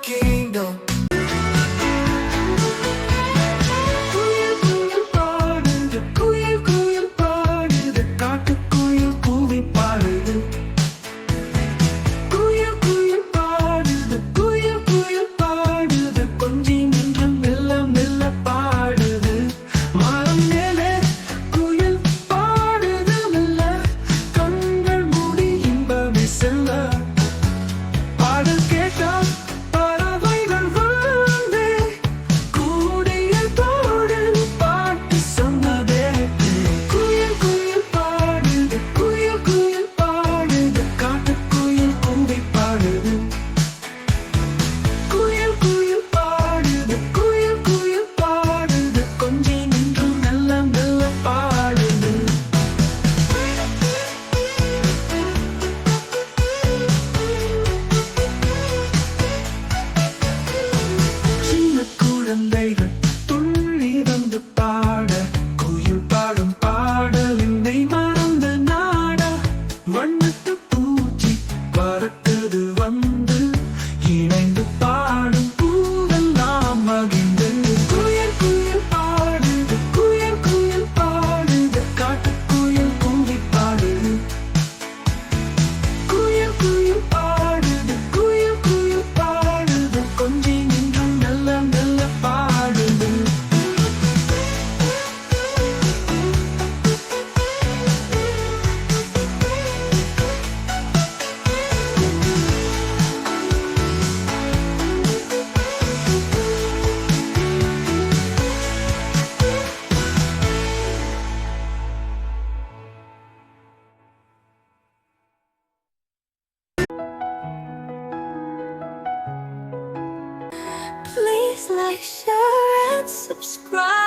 kingdom. குயில் குயில் பாடுது காட்டுக்குயில் கூவி பாடுது குயில் குயில் பாடுது குயில் குயில் பாடுது கொஞ்சி நின்று மெல்ல மெல்ல பாடுது மரம் மேலே குயில் பாடுது மெல்ல கண்கள் மூடி இன்பமே செல்ல பாடல் கேட்டால் பறவைகள் வந்து கூடிய தோடு பாட்டு சொன்னதே குயில் குயில் பாடுது குயில் குயில் பாடுது காட்டுக்குயில் கூவி பாடுது குயில் குயில் பாடுது குயில் குயில் பாடுது கொஞ்சி நின்று மெல்ல மெல்ல பாடுது சின்ன குழந்தைகள் துள்ளி வந்து பாட குயில் பாடும் பாடலினை மறந்து நாட வண்ணத்து பூச்சி பறக்குது வந்து இணைந்து பாடும் பூவெல்லாம் மகிழ்ந்து குயில் குயில் பாடுது குயில் குயில் பாடுது காட்டுக்குயில் கூவி பாடுது குயில் குயில் பாடுது குயில் குயில் பாடுது கொஞ்சி நின்று மெல்ல மெல்ல பாடுது Please like, share, and subscribe.